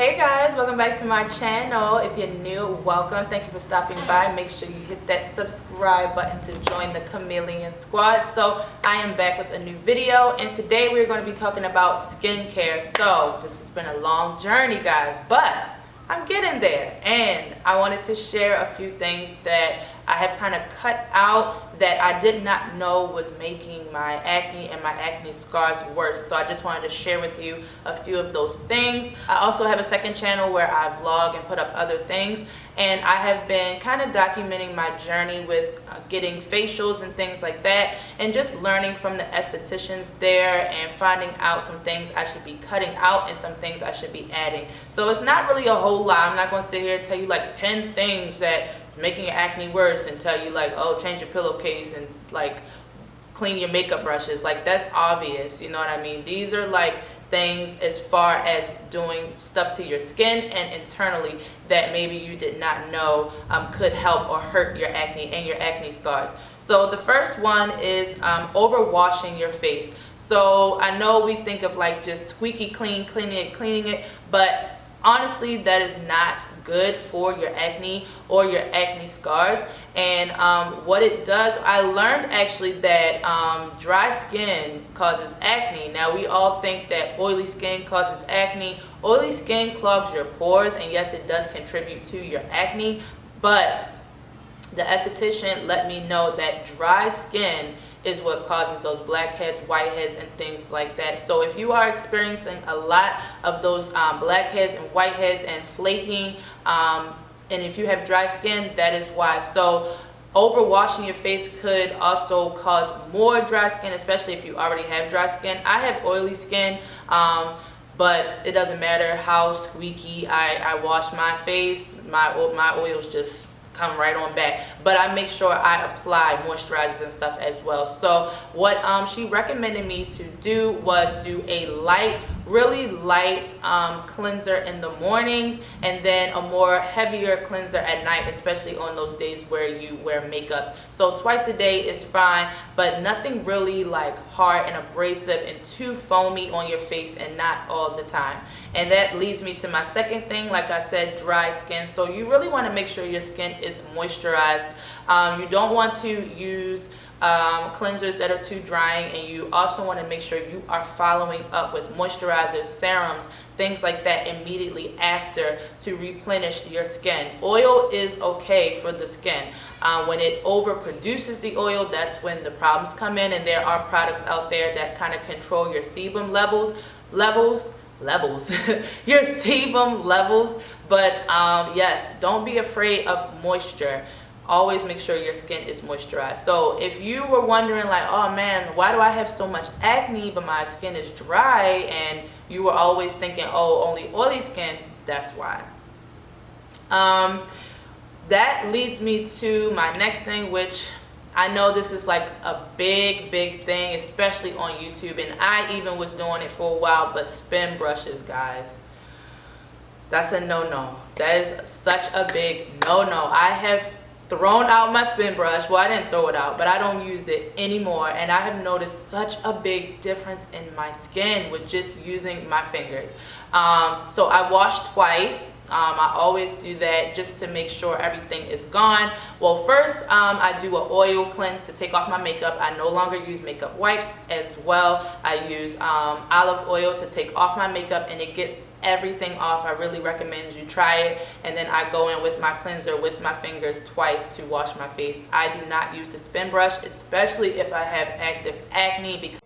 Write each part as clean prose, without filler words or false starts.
Hey guys, welcome back to my channel. If you're new, welcome. Thank you for stopping by. Make sure you hit that subscribe button to join the Chameleon Squad. So I am back with a new video, and today we're going to be talking about skincare. So this has been a long journey, guys, but I'm getting there, and I wanted to share a few things that I have kind of cut out that I did not know was making my acne and my acne scars worse. So I just wanted to share with you a few of those things. I also have a second channel where I vlog and put up other things, and I have been kind of documenting my journey with getting facials and things like that, and just learning from the estheticians there and finding out some things I should be cutting out and some things I should be adding. So it's not really a whole lot. I'm not going to sit here and tell you like 10 things that making your acne worse and tell you like, oh, change your pillowcase and like clean your makeup brushes. Like, that's obvious, you know what I mean? These are like things as far as doing stuff to your skin and internally that maybe you did not know could help or hurt your acne and your acne scars. So the first one is overwashing your face. So I know we think of like just squeaky clean, cleaning it, but honestly, that is not good for your acne or your acne scars. And what it does, I learned actually that dry skin causes acne. Now, we all think that oily skin causes acne. Oily skin clogs your pores, and yes, it does contribute to your acne, but the esthetician let me know that dry skin is what causes those blackheads, whiteheads, and things like that. So if you are experiencing a lot of those blackheads and whiteheads and flaking, and if you have dry skin, that is why. So overwashing your face could also cause more dry skin, especially if you already have dry skin. I have oily skin, but it doesn't matter how squeaky I wash my face, my oils just come right on back. But I make sure I apply moisturizers and stuff as well. So what she recommended me to do was do a really light cleanser in the mornings, and then a more heavier cleanser at night, especially on those days where you wear makeup. So twice a day is fine, but nothing really like hard and abrasive and too foamy on your face, and not all the time. And that leads me to my second thing, like I said, dry skin. So you really want to make sure your skin is moisturized. You don't want to use cleansers that are too drying, and you also want to make sure you are following up with moisturizers, serums, things like that immediately after to replenish your skin. Oil is okay for the skin. When it overproduces the oil, that's when the problems come in, and there are products out there that kind of control your sebum levels your sebum levels. But yes, don't be afraid of moisture. Always make sure your skin is moisturized. So if you were wondering like, oh man, why do I have so much acne but my skin is dry, and you were always thinking, oh, only oily skin, that's why. That leads me to my next thing, which I know this is like a big thing, especially on YouTube, and I even was doing it for a while, but spin brushes, guys. That's a no-no. That is such a big no-no. I have thrown out my spin brush. Well, I didn't throw it out, but I don't use it anymore, and I have noticed such a big difference in my skin with just using my fingers. So I wash twice. I always do that just to make sure everything is gone. Well, first I do an oil cleanse to take off my makeup. I no longer use makeup wipes as well. I use olive oil to take off my makeup, and it gets everything off. I really recommend you try it. And then I go in with my cleanser with my fingers twice to wash my face. I do not use the spin brush, especially if I have active acne, because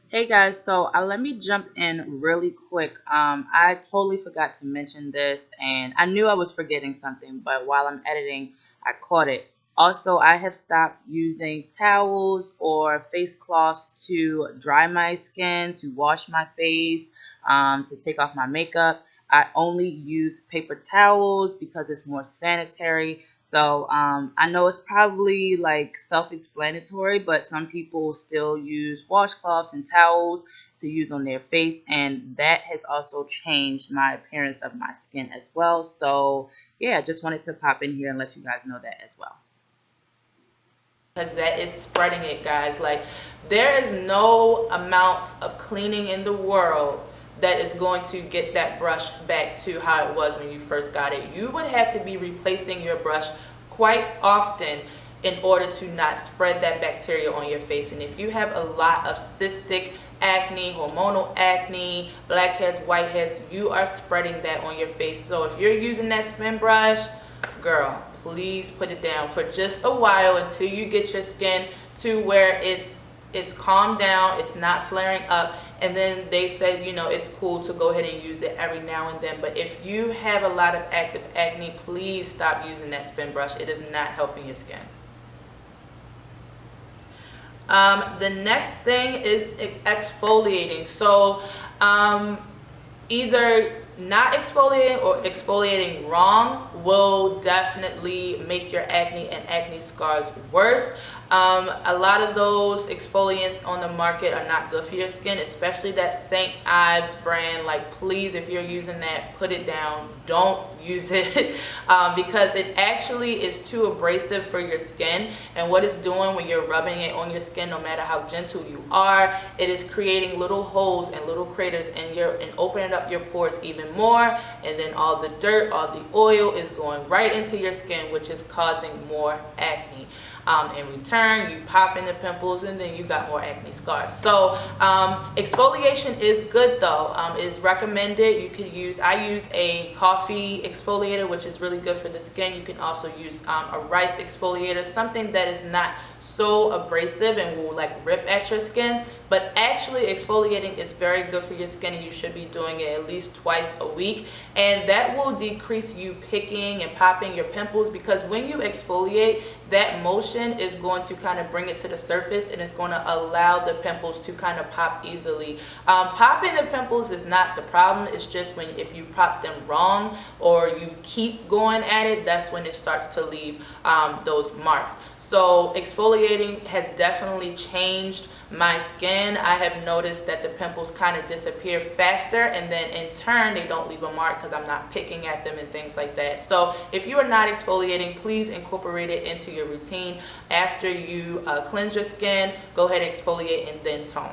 hey guys, so let me jump in really quick. I totally forgot to mention this, and I knew I was forgetting something, but while I'm editing, I caught it. Also, I have stopped using towels or face cloths to dry my skin, to wash my face, to take off my makeup. I only use paper towels because it's more sanitary. So I know it's probably like self-explanatory, but some people still use washcloths and towels to use on their face, and that has also changed my appearance of my skin as well. So yeah, just wanted to pop in here and let you guys know that as well, because that is spreading it, guys. Like, there is no amount of cleaning in the world that is going to get that brush back to how it was when you first got it. You would have to be replacing your brush quite often in order to not spread that bacteria on your face. And if you have a lot of cystic acne, hormonal acne, blackheads, whiteheads, you are spreading that on your face. So if you're using that spin brush, girl, please put it down for just a while until you get your skin to where it's calmed down, it's not flaring up, and then they said, you know, it's cool to go ahead and use it every now and then. But if you have a lot of active acne, please stop using that spin brush. It is not helping your skin. The next thing is exfoliating. So either not exfoliating or exfoliating wrong will definitely make your acne and acne scars worse. A lot of those exfoliants on the market are not good for your skin, especially that St. Ives brand. Like, please, if you're using that, put it down. Don't use it because it actually is too abrasive for your skin. And what it's doing when you're rubbing it on your skin, no matter how gentle you are, it is creating little holes and little craters and opening up your pores even more. And then all the dirt, all the oil is going right into your skin, which is causing more acne. In return, you pop into pimples, and then you got more acne scars. So exfoliation is good though. It's recommended. You can use, I use a coffee exfoliator, which is really good for the skin. You can also use a rice exfoliator, something that is not so abrasive and will like rip at your skin. But actually exfoliating is very good for your skin, and you should be doing it at least twice a week. And that will decrease you picking and popping your pimples, because when you exfoliate, that motion is going to kind of bring it to the surface, and it's going to allow the pimples to kind of pop easily. Popping the pimples is not the problem. It's just if you pop them wrong or you keep going at it, that's when it starts to leave those marks. So exfoliating has definitely changed my skin. I have noticed that the pimples kind of disappear faster, and then in turn they don't leave a mark because I'm not picking at them and things like that. So if you are not exfoliating, please incorporate it into your routine. After you cleanse your skin, go ahead and exfoliate and then tone.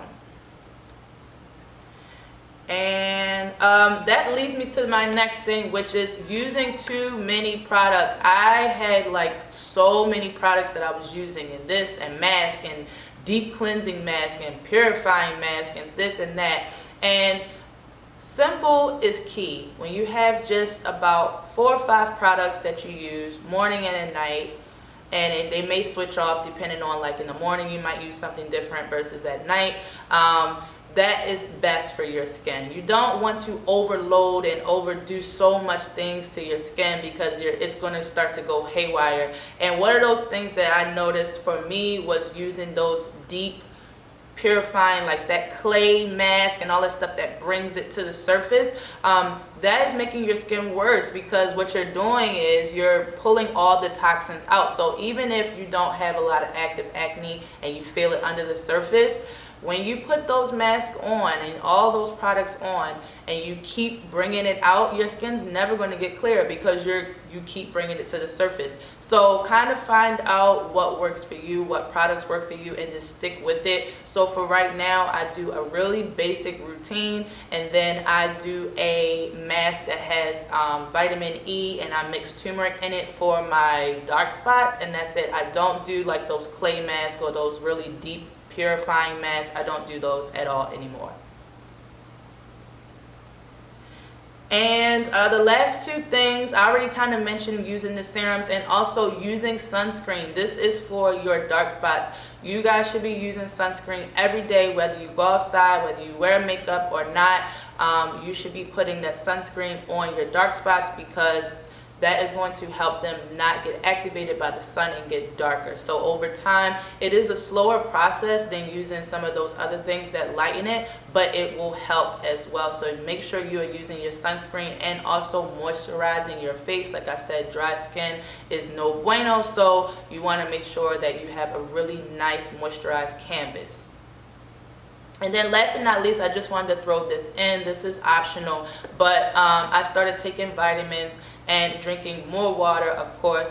And that leads me to my next thing, which is using too many products. I had like so many products that I was using, and this and mask and deep cleansing mask and purifying mask and this and that. And simple is key. When you have just about 4 or 5 products that you use morning and at night, and they may switch off depending on, like, in the morning you might use something different versus at night. That is best for your skin. You don't want to overload and overdo so much things to your skin, because it's going to start to go haywire. And one of those things that I noticed for me was using those deep purifying, like that clay mask and all that stuff that brings it to the surface. That is making your skin worse, because what you're doing is you're pulling all the toxins out. So even if you don't have a lot of active acne and you feel it under the surface, when you put those masks on and all those products on and you keep bringing it out, your skin's never going to get clear, because you keep bringing it to the surface. So kind of find out what works for you, what products work for you, and just stick with it. So for right now, I do a really basic routine, and then I do a mask that has vitamin E, and I mix turmeric in it for my dark spots, and that's it. I don't do like those clay masks or those really deep purifying masks. I don't do those at all anymore. And the last 2 things, I already kind of mentioned using the serums and also using sunscreen. This is for your dark spots. You guys should be using sunscreen every day, whether you go outside, whether you wear makeup or not. You should be putting that sunscreen on your dark spots, because that is going to help them not get activated by the sun and get darker. So over time, it is a slower process than using some of those other things that lighten it, but it will help as well. So make sure you are using your sunscreen and also moisturizing your face. Like I said, dry skin is no bueno, so you want to make sure that you have a really nice moisturized canvas. And then last but not least, I just wanted to throw this in. This is optional, but I started taking vitamins and drinking more water, of course.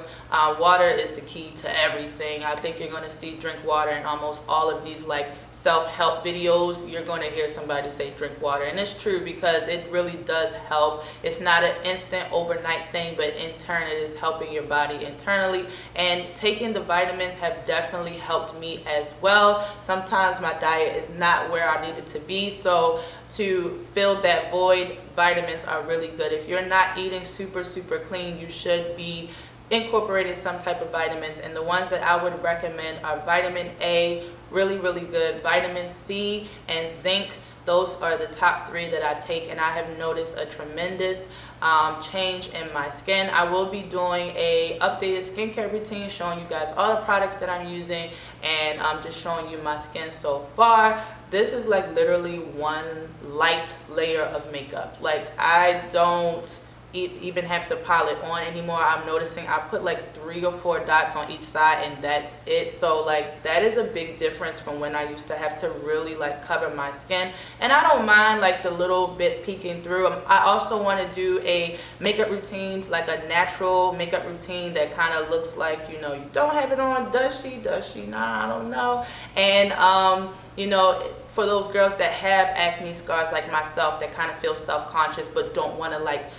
Water is the key to everything. I think you're going to see drink water in almost all of these like self-help videos. You're going to hear somebody say drink water, and it's true because it really does help. It's not an instant overnight thing, but in turn it is helping your body internally, and taking the vitamins have definitely helped me as well. Sometimes my diet is not where I need it to be, so to fill that void, vitamins are really good. If you're not eating super clean, you should be incorporating some type of vitamins, and the ones that I would recommend are vitamin A, really good, vitamin C, and zinc. Those are the top 3 that I take, and I have noticed a tremendous change in my skin. I will be doing a updated skincare routine showing you guys all the products that I'm using, and just showing you my skin so far. This is like literally one light layer of makeup. Like, I don't even have to pile it on anymore. I'm noticing I put like 3 or 4 dots on each side, and that's it. So like, that is a big difference from when I used to have to really like cover my skin, and I don't mind like the little bit peeking through. I also want to do a makeup routine, like a natural makeup routine that kind of looks like, you know, you don't have it on. Does she? Nah, I don't know. And you know, for those girls that have acne scars like myself, that kind of feel self-conscious but don't want to like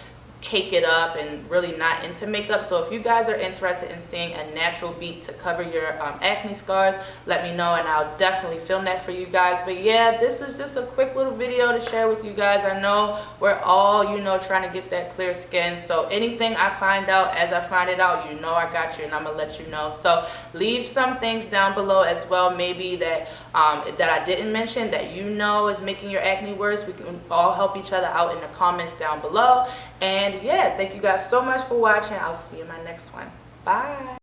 cake it up and really not into makeup. So if you guys are interested in seeing a natural beat to cover your acne scars, let me know and I'll definitely film that for you guys. But yeah, this is just a quick little video to share with you guys. I know we're all, you know, trying to get that clear skin, so anything I find out as I find it out, you know I got you, and I'm gonna let you know. So leave some things down below as well, maybe that that I didn't mention that you know is making your acne worse. We can all help each other out in the comments down below. And yeah, thank you guys so much for watching. I'll see you in my next one. Bye.